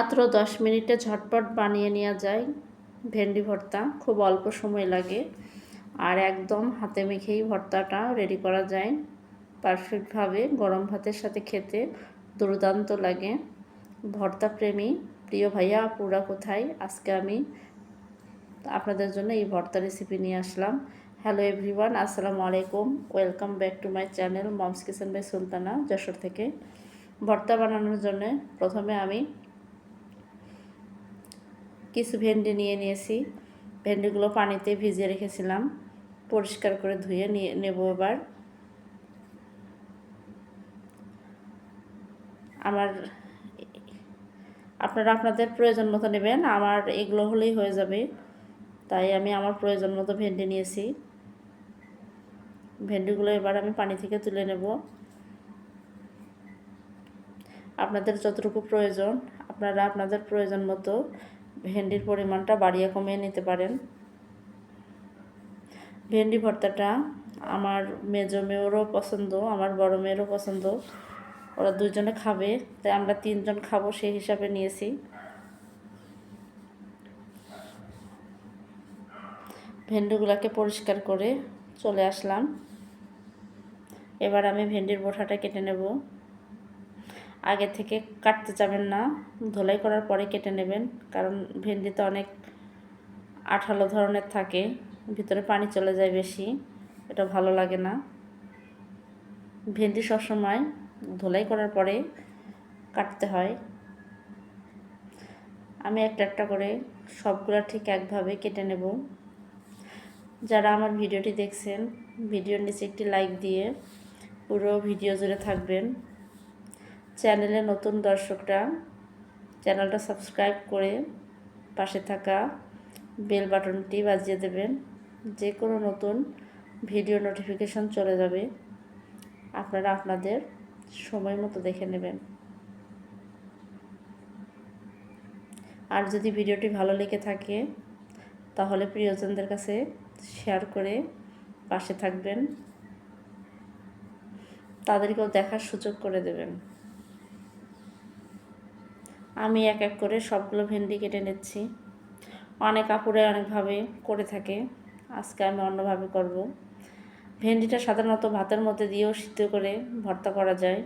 মাত্র 10 মিনিটে ঝটপট বানিয়ে নেওয়া যায় ভেন্ডি ভর্তা। খুব অল্প সময় লাগে আর একদম হাতে মেখেই ভর্তাটা রেডি করা যায় পারফেক্টভাবে। গরম ভাতের সাথে খেতে দুর্দান্ত লাগে। ভর্তা প্রেমী প্রিয় ভাইয়া আপুরা কোথায়? আজকে আমি আপনাদের জন্য এই ভর্তা রেসিপি নিয়ে আসলাম। হ্যালো এভরিওয়ান, আসসালামু আলাইকুম। Welcome back to my channel moms kitchen by Sultana, Jessore থেকে। ভর্তা বানানোর জন্য প্রথমে আমি কিছু ভেন্ডি নিয়ে নিয়েছি। ভেন্ডিগুলো পানিতে ভিজিয়ে রেখেছিলাম, পরিষ্কার করে ধুয়ে নিয়ে নেব। এবার আপনারা আপনাদের প্রয়োজন মতো নেবেন। আমার এগুলো হলেই হয়ে যাবে, তাই আমি আমার প্রয়োজন মতো ভেন্ডি নিয়েছি। ভেন্ডিগুলো এবার আমি পানি থেকে তুলে নেব। আপনাদের যতটুকু প্রয়োজন আপনারা আপনাদের প্রয়োজন মতো ভেন্ডির পরিমাণটা বাড়িয়ে কমিয়ে নিতে পারেন। ভেন্ডি ভর্তাটা আমার মেজো মেয়েরও পছন্দ, আমার বড় মেয়েরও পছন্দ। ওরা দুজনে খাবে, তাই আমরা 3 জন খাবো সেই হিসাবে নিয়েছি। ভেন্ডিগুলোকে পরিষ্কার করে চলে আসলাম। এবার আমি ভেন্ডির বোঁটাটা কেটে নেব। আগে থেকে কাটতে যাবেন না, ধোলাই করার পরে কেটে নেবেন, কারণ ভেন্ডিতে অনেক আঠালো ধরনের থাকে, ভিতরে পানি চলে যায় বেশি, এটা ভালো লাগে না। ভেন্ডি সবসময় ধোলাই করার পরে কাটতে হয়। আমি একটা একটা করে সবগুলো ঠিক একভাবে কেটে নেব। যারা আমার ভিডিওটি দেখছেন, ভিডিওর নিচে একটি লাইক দিয়ে পুরো ভিডিও জুড়ে থাকবেন। চ্যানেলে নতুন দর্শকরা চ্যানেলটা সাবস্ক্রাইব করে পাশে থাকা বেল বাটনটি বাজিয়ে দেবেন। যে কোনো নতুন ভিডিও নোটিফিকেশন চলে যাবে, আপনারা আপনাদের সময় মতো দেখে নেবেন। আর যদি ভিডিওটি ভালো লেগে থাকে তাহলে প্রিয়জনদের কাছে শেয়ার করে পাশে থাকবেন, তাদেরকেও দেখার সুযোগ করে দেবেন। আমি এক এক করে সবগুলো ভেন্ডি কেটে নিচ্ছি। অনেক আপুরে অনেকভাবে করে থাকে, আজকে আমি অন্যভাবে করব। ভেন্ডিটা সাধারণত ভাতের মধ্যে দিয়েও সিদ্ধ করে ভর্তা করা যায়।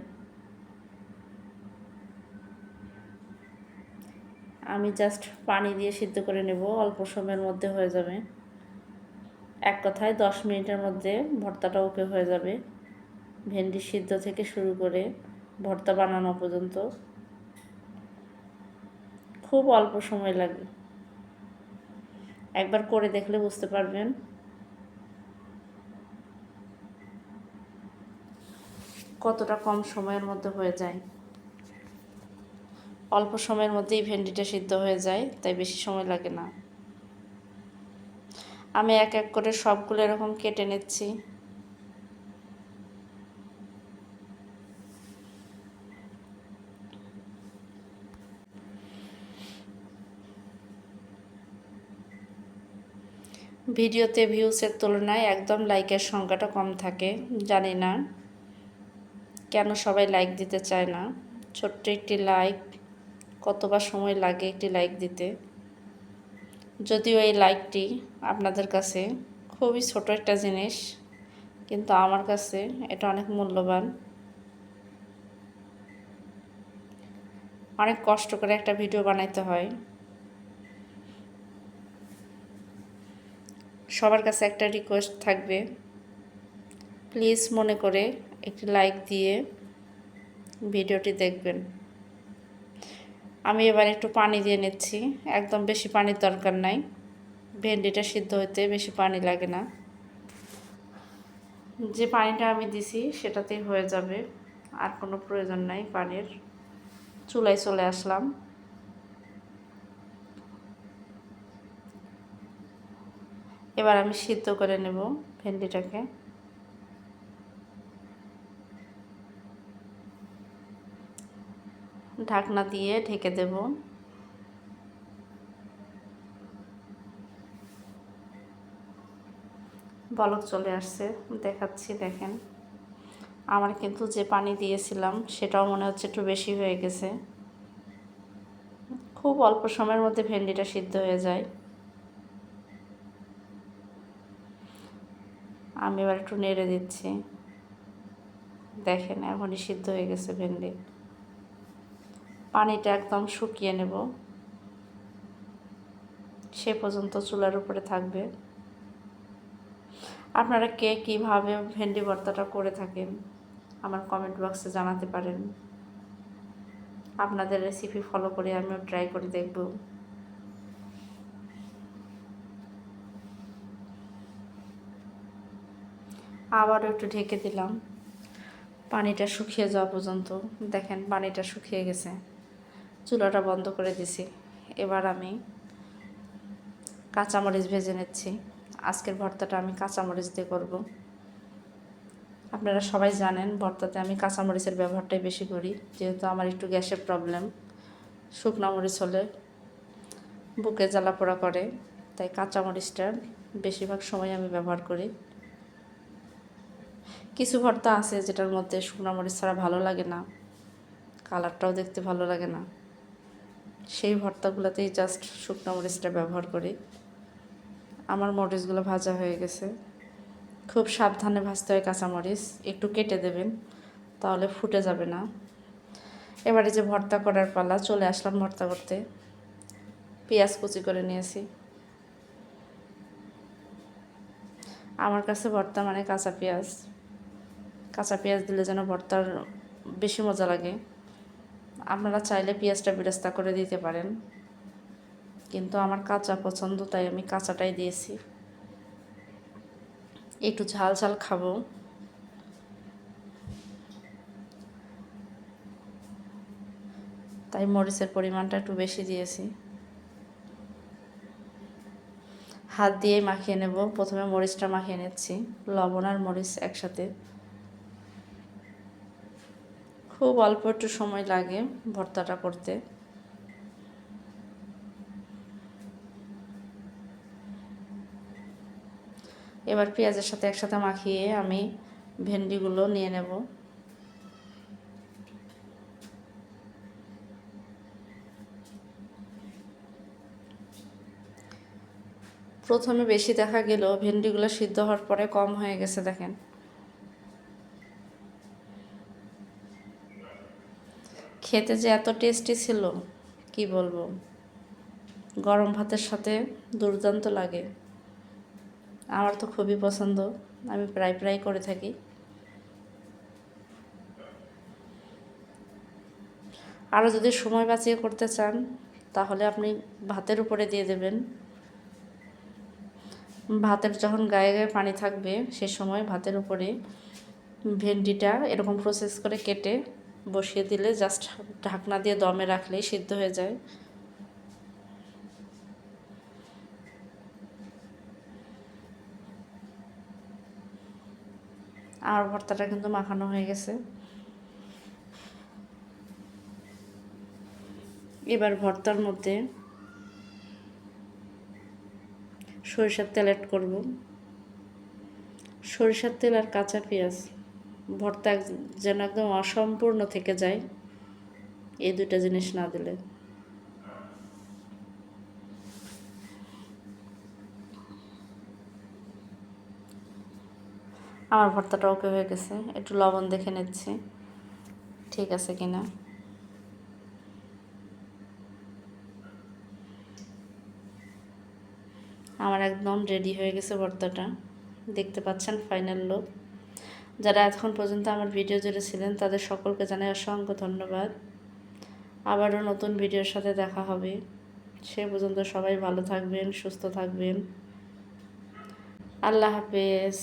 আমি জাস্ট পানি দিয়ে সিদ্ধ করে নেব, অল্প সময়ের মধ্যে হয়ে যাবে। এক কথায় 10 মিনিটের মধ্যে ভর্তাটা ওকে হয়ে যাবে। ভেন্ডি সিদ্ধ থেকে শুরু করে ভর্তা বানানো পর্যন্ত খুব অল্প সময় লাগে। একবার করে দেখলে বুঝতে পারবেন কতটা কম সময়ের মধ্যে হয়ে যায়। অল্প সময়ের মধ্যেই ভেন্ডিটা সিদ্ধ হয়ে যায়, তাই বেশি সময় লাগে না। আমি এক এক করে সবগুলো এরকম কেটে নিচ্ছি। ভিডিওতে ভিউসের তুলনায় একদম লাইকের সংখ্যাটা কম থাকে। জানি না কেন সবাই লাইক দিতে চায় না। ছোট্ট একটি লাইক, কতবার সময় লাগে একটি লাইক দিতে। যদিও এই লাইকটি আপনাদের কাছে খুবই ছোট একটা জিনিস, কিন্তু আমার কাছে এটা অনেক মূল্যবান। অনেক কষ্ট করে একটা ভিডিও বানাইতে হয়। সবার কাছে একটা রিকোয়েস্ট থাকবে, প্লিজ মনে করে একটি লাইক দিয়ে ভিডিওটি দেখবেন। আমি এবার একটু পানি দিয়ে নিচ্ছি, একদম বেশি পানির দরকার নাই। ভেন্ডিটা সিদ্ধ হতে বেশি পানি লাগে না, যে পানিটা আমি দিছি সেটাতেই হয়ে যাবে, আর কোনো প্রয়োজন নাই পানির। চুলায় চলে আসলাম। এবার আমি সিদ্ধ করে নেব ভেন্ডিটাকে। ঢাকনা দিয়ে ঢেকে দেব। বলক চলে আসছে, দেখাচ্ছি, দেখেন। আমার কিন্তু যে পানি দিয়েছিলাম সেটাও মনে হচ্ছে একটু বেশি হয়ে গেছে। খুব অল্প সময়ের মধ্যে ভেন্ডিটা সিদ্ধ হয়ে যায়। আমি এবার একটু নেড়ে দিচ্ছি। দেখেন এখনই সিদ্ধ হয়ে গেছে ভেন্ডি। পানিটা একদম শুকিয়ে নেব, সে পর্যন্ত চুলার উপরে থাকবে। আপনারা কে কীভাবে ভেন্ডি ভর্তাটা করে থাকেন আমার কমেন্ট বক্সে জানাতে পারেন। আপনাদের রেসিপি ফলো করে আমিও ট্রাই করে দেখব। আবারও একটু ঢেকে দিলাম পানিটা শুকিয়ে যাওয়া পর্যন্ত। দেখেন পানিটা শুকিয়ে গেছে, চুলাটা বন্ধ করে দিছি। এবার আমি কাঁচামরিচ ভেজে নিচ্ছি। আজকের ভর্তাটা আমি কাঁচামরিচ দিয়ে করব। আপনারা সবাই জানেন ভর্তাতে আমি কাঁচামরিচের ব্যবহারটাই বেশি করি, যেহেতু আমার একটু গ্যাসের প্রবলেম। শুকনো মরিচ হলে বুকে জ্বালা পোড়া করে, তাই কাঁচামরিচটা বেশিরভাগ সময় আমি ব্যবহার করি। কিছু ভর্তা আছে যেটার মধ্যে শুকনো মরিচ ছাড়া ভালো লাগে না, কালারটাও দেখতে ভালো লাগে না, সেই ভর্তাগুলোতেই জাস্ট শুকনো মরিচটা ব্যবহার করি। আমার মরিচগুলো ভাজা হয়ে গেছে। খুব সাবধানে ভাজতে হয় কাঁচামরিচ, একটু কেটে দেবেন তাহলে ফুটে যাবে না। এবারে যে ভর্তা করার পালা, চলে আসলাম ভর্তা করতে। পেঁয়াজ কুচি করে নিয়েছি। আমার কাছে ভর্তা মানে কাঁচা পেঁয়াজ। কাঁচা পেঁয়াজ দিলে যেন ভর্তার বেশি মজা লাগে। আপনারা চাইলে পেঁয়াজটা বেরেস্তা করে দিতে পারেন, কিন্তু আমার কাঁচা পছন্দ, তাই আমি কাঁচাটাই দিয়েছি। একটু ঝাল ঝাল খাবো, তাই মরিচের পরিমাণটা একটু বেশি দিয়েছি। হাত দিয়ে মাখিয়ে নেব। প্রথমে মরিচটা মাখিয়ে নিচ্ছি, লবণ আর মরিচ একসাথে। খুব অল্প একটু সময় লাগে ভর্তাটা করতে। এবার পেঁয়াজের সাথে একসাথে মাখিয়ে আমি ভেন্ডিগুলো নিয়ে নেব। প্রথমে বেশি দেখা গেলেও ভেন্ডিগুলো সিদ্ধ হওয়ার পরে কম হয়ে গেছে। দেখেন খেতে যে এত টেস্টি ছিল কি বলবো, গরম ভাতের সাথে দুর্দান্ত লাগে। আমার তো খুবই পছন্দ, আমি প্রায় করে থাকি। আরও যদি সময় বাঁচিয়ে করতে চান তাহলে আপনি ভাতের উপরে দিয়ে দেবেন। ভাতের যখন গায়ে গায়ে পানি থাকবে সে সময় ভাতের উপরে ভেন্ডিটা এরকম প্রসেস করে কেটে বসিয়ে দিলে জাস্ট ঢাকনা দিয়ে দমে রাখলেই সিদ্ধ হয়ে যায়। আমার ভর্তাটা কিন্তু মাখানো হয়ে গেছে। এবার ভর্তার মধ্যে সরিষার তেল অ্যাড করব। সরিষার তেল আর কাঁচা পেঁয়াজ ভর্তা যেন একদম অসম্পূর্ণ থেকে যায়, এই দুইটা জিনিস না দিলে। আমার ভর্তাটা ওকে হয়ে গেছে, একটু লবণ দেখে নিচ্ছি ঠিক আছে কিনা। আমার একদম রেডি হয়ে গেছে ভর্তাটা, দেখতে পাচ্ছেন ফাইনাল লুক। যারা এতক্ষণ পর্যন্ত আমার ভিডিও জুড়ে ছিলেন তাদের সকলকে জানাই অসংখ্য ধন্যবাদ। আবারও নতুন ভিডিওর সাথে দেখা হবে, সে পর্যন্ত সবাই ভালো থাকবেন, সুস্থ থাকবেন। আল্লাহ হাফেজ।